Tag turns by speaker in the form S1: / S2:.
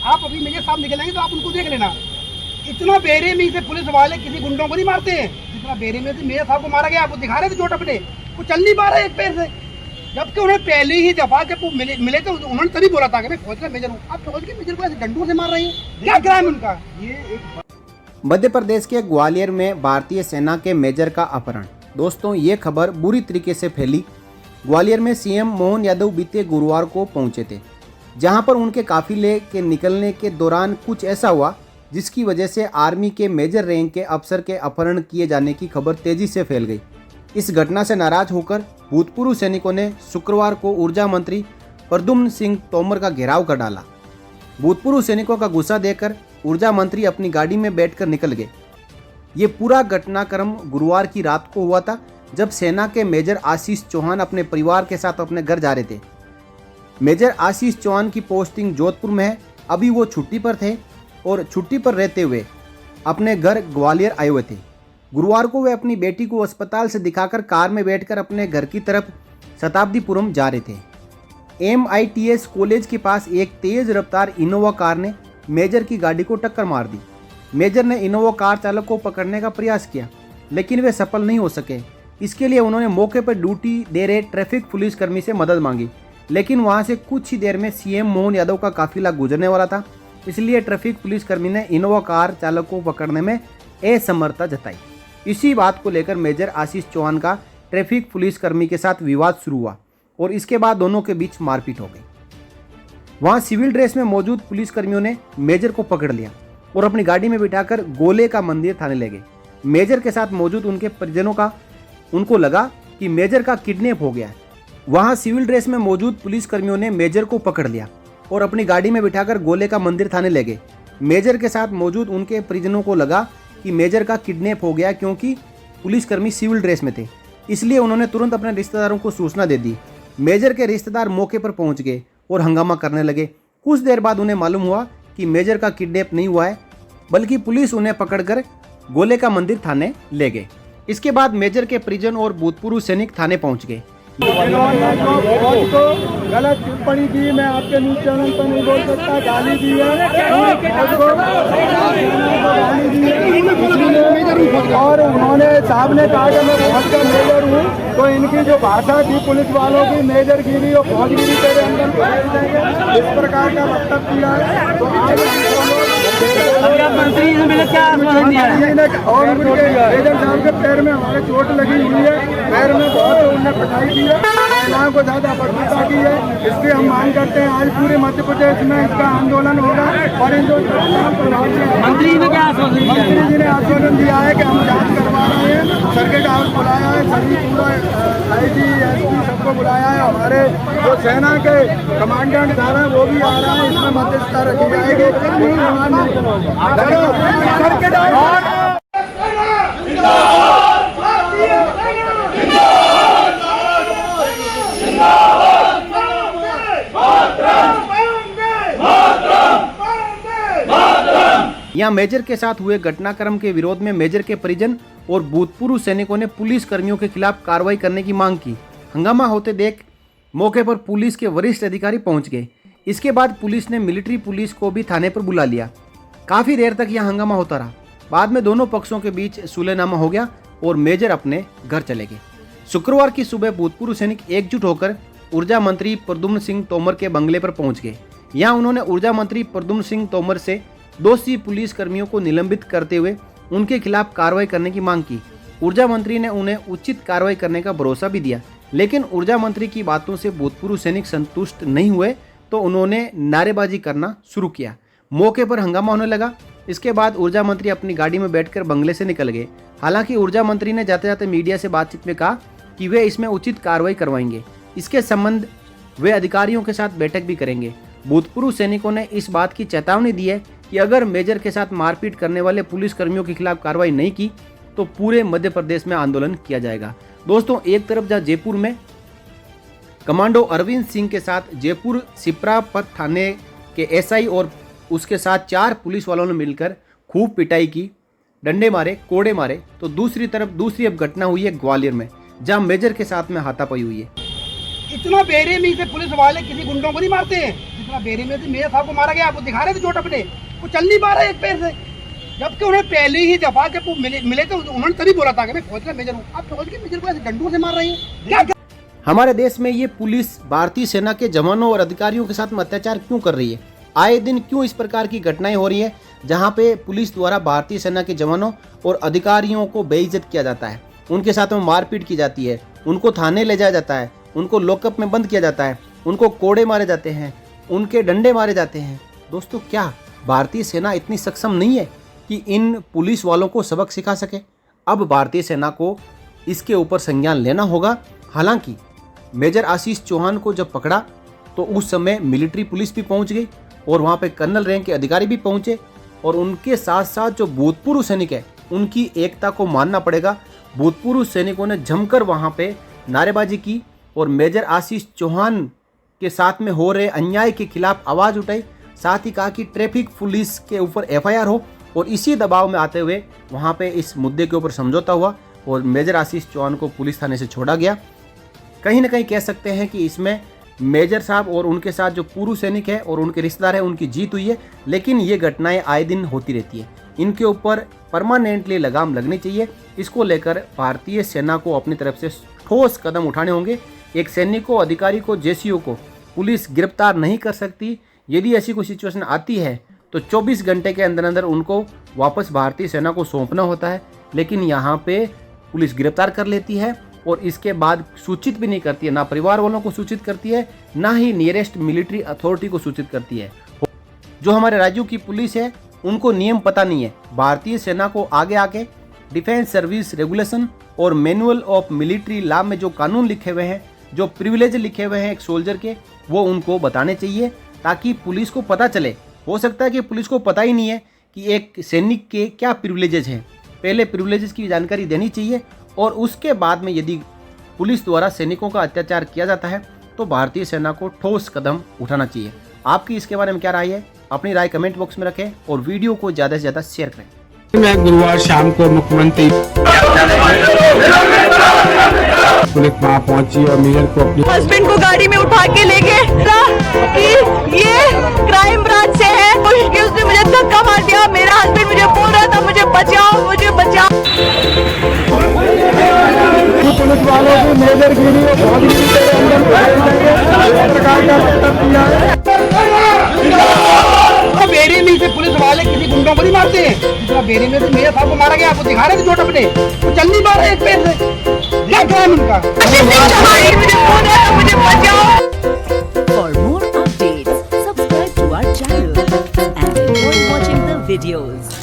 S1: आप अभी मेजर साहब निकलेंगे तो आप उनको देख लेना। इतना बेरहमी से पुलिस वाले किसी गुंडों को नहीं मारते हैं जितना बेरहमी से मेजर साहब को मारा गया। आपको दिखा रहे थे चोट अपने, वो चल नहीं पा रहा है एक पैर से, जबकि उन्हें पहले ही दफा जब वो मिले तो उन्होंने तभी बोला था कि मैं फौज का मेजर हूँ। आप फौज के मेजर को ऐसे डंडों से मार रहे हैं, क्या क्राइम उनका? ये एक
S2: मध्य प्रदेश के ग्वालियर में भारतीय सेना के मेजर का अपहरण। दोस्तों, ये खबर बुरी तरीके से फैली। ग्वालियर में सीएम मोहन यादव बीते गुरुवार को पहुंचे थे, जहां पर उनके काफिले के निकलने के दौरान कुछ ऐसा हुआ जिसकी वजह से आर्मी के मेजर रैंक के अफसर के अपहरण किए जाने की खबर तेजी से फैल गई। इस घटना से नाराज होकर भूतपूर्व सैनिकों ने शुक्रवार को ऊर्जा मंत्री प्रद्युम्न सिंह तोमर का घेराव कर डाला। भूतपूर्व सैनिकों का गुस्सा देकर ऊर्जा मंत्री अपनी गाड़ी में बैठकर निकल गए। ये पूरा घटनाक्रम गुरुवार की रात को हुआ था, जब सेना के मेजर आशीष चौहान अपने परिवार के साथ अपने घर जा रहे थे। मेजर आशीष चौहान की पोस्टिंग जोधपुर में है। अभी वो छुट्टी पर थे और छुट्टी पर रहते हुए अपने घर ग्वालियर आए हुए थे। गुरुवार को वे अपनी बेटी को अस्पताल से दिखाकर कार में बैठकर अपने घर की तरफ शताब्दीपुरम जा रहे थे। MITS कॉलेज के पास एक तेज रफ्तार इनोवा कार ने मेजर की गाड़ी को टक्कर मार दी। मेजर ने इनोवा कार चालक को पकड़ने का प्रयास किया, लेकिन वे सफल नहीं हो सके। इसके लिए उन्होंने मौके पर ड्यूटी दे रहे ट्रैफिक पुलिसकर्मी से मदद मांगी, लेकिन वहां से कुछ ही देर में सीएम मोहन यादव का काफिला गुजरने वाला था। इसलिए ट्रैफिक पुलिसकर्मी ने इनोवा कार चालक को पकड़ने में असमर्थता जताई। इसी बात को लेकर मेजर आशीष चौहान का ट्रैफिक पुलिसकर्मी के साथ विवाद शुरू हुआ और इसके बाद दोनों के बीच मारपीट हो गई। वहां सिविल ड्रेस में मौजूद पुलिसकर्मियों ने मेजर को पकड़ लिया और अपनी गाड़ी में बिठाकर गोले का मंदिर थाने ले गए। मेजर के साथ मौजूद उनके परिजनों का उनको लगा कि मेजर का किडनैप हो गया है। वहां सिविल ड्रेस में मौजूद पुलिसकर्मियों ने मेजर को पकड़ लिया और अपनी गाड़ी में बिठाकर गोले का मंदिर थाने ले गए। मेजर के साथ मौजूद उनके परिजनों को लगा कि मेजर का किडनैप हो गया, क्योंकि पुलिसकर्मी सिविल ड्रेस में थे। इसलिए उन्होंने तुरंत अपने रिश्तेदारों को सूचना दे दी। मेजर के रिश्तेदार मौके पर पहुंच गए और हंगामा करने लगे। कुछ देर बाद उन्हें मालूम हुआ कि मेजर का किडनैप नहीं हुआ है, बल्कि पुलिस उन्हें पकड़कर गोले का मंदिर थाने ले गए। इसके बाद मेजर के परिजन और भूतपूर्व सैनिक थाने पहुंच गए।
S3: इन्होंने जो फौज को गलत टिप्पणी दी, मैं आपके न्यूज चैनल पर नहीं बोल सकता, गाली दी है फौज को, गाली दी है। और उन्होंने साहब ने कहा कि मैं फौज का मेजर हूँ, तो इनकी जो भाषा थी पुलिस वालों की, मेजरगिरी और फौजगिरी तेरे अंदर भेज देंगे, इस प्रकार का वक्तव्य किया है। तो
S4: मंत्री से मिले क्या आश्वासन दिया है?
S3: और उनके मेजर साहब के पैर में हमारे चोट लगी हुई है, पैर में बहुत उन्हें पिटाई की है, महिलाओं को ज्यादा बदमाशी की है। इसलिए हम मांग करते हैं आज पूरे मध्य प्रदेश में इसका आंदोलन होगा। और इन जो
S4: मंत्री ने क्या आश्वासन दिया?
S3: मंत्री जी ने आश्वासन दिया है कि हम जांच करवा रहे हैं, सर्किट हाउस बुलाया है, सभी पूरा IG SP सबको बुलाया है। हमारे जो सेना के कमांडेंट साहब हैं वो भी आ रहा है, इसमें मध्यस्थता रखी जाएगी। सर्किट
S2: यहाँ मेजर के साथ हुए घटनाक्रम के विरोध में मेजर के परिजन और भूतपूर्व सैनिकों ने पुलिस कर्मियों के खिलाफ कार्रवाई करने की मांग की। हंगामा होते देख मौके पर पुलिस के वरिष्ठ अधिकारी पहुंच गए। इसके बाद पुलिस ने मिलिट्री पुलिस को भी थाने पर बुला लिया। काफी देर तक यह हंगामा होता रहा। बाद में दोनों पक्षों के बीच सुलहनामा हो गया और मेजर अपने घर चले गए। शुक्रवार की सुबह भूतपूर्व सैनिक एकजुट होकर ऊर्जा मंत्री प्रद्युम्न सिंह तोमर के बंगले पर पहुंच गए। यहाँ उन्होंने ऊर्जा मंत्री प्रद्युम्न सिंह तोमर से दोषी पुलिस कर्मियों को निलंबित करते हुए उनके खिलाफ कार्रवाई करने की मांग की। ऊर्जा मंत्री ने उन्हें उचित कार्रवाई करने का भरोसा भी दिया, लेकिन ऊर्जा मंत्री की बातों से भूतपूर्व सैनिक संतुष्ट नहीं हुए तो उन्होंने नारेबाजी करना शुरू किया। मौके पर हंगामा होने लगा। इसके बाद ऊर्जा मंत्री अपनी गाड़ी में बैठकर बंगले से निकल गए। हालांकि ऊर्जा मंत्री ने जाते जाते मीडिया से बातचीत में कहा कि वे इसमें उचित कार्रवाई करवाएंगे। इसके संबंध वे अधिकारियों के साथ बैठक भी करेंगे। भूतपूर्व सैनिकों ने इस बात की चेतावनी दी है कि अगर मेजर के साथ मारपीट करने वाले पुलिस कर्मियों के खिलाफ कार्रवाई नहीं की तो पूरे मध्य प्रदेश में आंदोलन किया जाएगा। दोस्तों, एक तरफ जहां जयपुर में कमांडो अरविंद सिंह के साथ जयपुर सिपरा पथ थाने के SI और उसके साथ 4 पुलिस वालों ने मिलकर खूब पिटाई की, डंडे मारे, कोड़े मारे, तो दूसरी तरफ दूसरी अब घटना हुई है ग्वालियर में, जहां मेजर के साथ में हाथापाई हुई है।
S1: इतना बेरहमी से पुलिस वाले किसी गुंडों को नहीं मारते हैं जितना बेरहमी से मेयर साहब को मारा गया। आपको दिखा रहे थे चोट अपने, वो चल नहीं पा रहा एक पैर से, जबकि उन्हें पहले ही दफा जब वो मिले तो उन्होंने तभी बोला था कि मैं फौज का मेजर हूँ। आप फौज के मेजर को ऐसे डंडों से मार रहे हैं क्या?
S2: हमारे देश में ये पुलिस भारतीय सेना के जवानों और अधिकारियों के साथ में अत्याचार क्यों कर रही है? आए दिन क्यों इस प्रकार की घटनाएं हो रही है जहां पे पुलिस द्वारा भारतीय सेना के जवानों और अधिकारियों को बेइज्जत किया जाता है, उनके साथ में मारपीट की जाती है, उनको थाने ले जाया जाता है, उनको लॉकअप में बंद किया जाता है, उनको कोड़े मारे जाते हैं, उनके डंडे मारे जाते हैं। दोस्तों, क्या भारतीय सेना इतनी सक्षम नहीं है कि इन पुलिस वालों को सबक सिखा सके? अब भारतीय सेना को इसके ऊपर संज्ञान लेना होगा। हालांकि मेजर आशीष चौहान को जब पकड़ा तो उस समय मिलिट्री पुलिस भी पहुंच गई और वहां पे कर्नल रैंक के अधिकारी भी पहुंचे और उनके साथ साथ जो भूतपूर्व सैनिक है उनकी एकता को मानना पड़ेगा। भूतपूर्व सैनिकों ने जमकर वहां पे नारेबाजी की और मेजर आशीष चौहान के साथ में हो रहे अन्याय के खिलाफ आवाज़ उठाई। साथ ही कहा कि ट्रैफिक पुलिस के ऊपर FIR हो और इसी दबाव में आते हुए वहाँ पे इस मुद्दे के ऊपर समझौता हुआ और मेजर आशीष चौहान को पुलिस थाने से छोड़ा गया। कहीं ना कहीं कह सकते हैं कि इसमें मेजर साहब और उनके साथ जो पूर्व सैनिक है और उनके रिश्तेदार हैं उनकी जीत हुई है। लेकिन ये घटनाएं आए दिन होती रहती है, इनके ऊपर परमानेंटली लगाम लगनी चाहिए। इसको लेकर भारतीय सेना को अपनी तरफ से ठोस कदम उठाने होंगे। एक सैनिक को, अधिकारी को, JCO को पुलिस गिरफ्तार नहीं कर सकती। यदि ऐसी कोई सिचुएशन आती है तो 24 घंटे के अंदर अंदर उनको वापस भारतीय सेना को सौंपना होता है। लेकिन यहाँ पे पुलिस गिरफ्तार कर लेती है और इसके बाद सूचित भी नहीं करती है, ना परिवार वालों को सूचित करती है, ना ही नियरेस्ट मिलिट्री अथॉरिटी को सूचित करती है। जो हमारे राज्यों की पुलिस है उनको नियम पता नहीं है। भारतीय सेना को आगे आके डिफेंस सर्विस रेगुलेशन और मैनुअल ऑफ मिलिट्री लॉ में जो कानून लिखे हुए हैं, जो प्रिविलेज लिखे हुए हैं एक सोल्जर के, वो उनको बताने चाहिए ताकि पुलिस को पता चले। हो सकता है कि पुलिस को पता ही नहीं है कि एक सैनिक के क्या प्रिविलेजेस हैं। पहले प्रिविलेजेस की जानकारी देनी चाहिए और उसके बाद में यदि पुलिस द्वारा सैनिकों का अत्याचार किया जाता है तो भारतीय सेना को ठोस कदम उठाना चाहिए। आपकी इसके बारे में क्या राय है? अपनी राय कमेंट बॉक्स में रखें और वीडियो को ज़्यादा से ज़्यादा शेयर करें।
S5: मैं गुरुवार शाम को मुख्यमंत्री पुलिस वहाँ पहुंची और मेयर को अपने
S6: हस्बैंड को गाड़ी में उठा के ले गए कि ये क्राइम ब्रांच से है। उसने मुझे धक्का मार दिया। मेरा हस्बैंड मुझे बोल रहा था मुझे बचाओ, मुझे बचाओ।
S3: पुलिस वालों की मेजरगिरी और भौतिकी के अंदर प्रकार का वक्तव्य दिया है।
S1: बेरहमी से पुलिस वाले किसी गुंडों को नहीं मारते हैं जितना बेरहमी से मेयर साहब को मारा गया। आपको दिखा रहे थे चोट अपने, वो चल नहीं पा रहा एक पैर से, क्या क्राइम उनका?
S6: मुझे बोल रहा था मुझे बचाओ।
S7: For more updates, subscribe to our channel and enjoy watching the videos.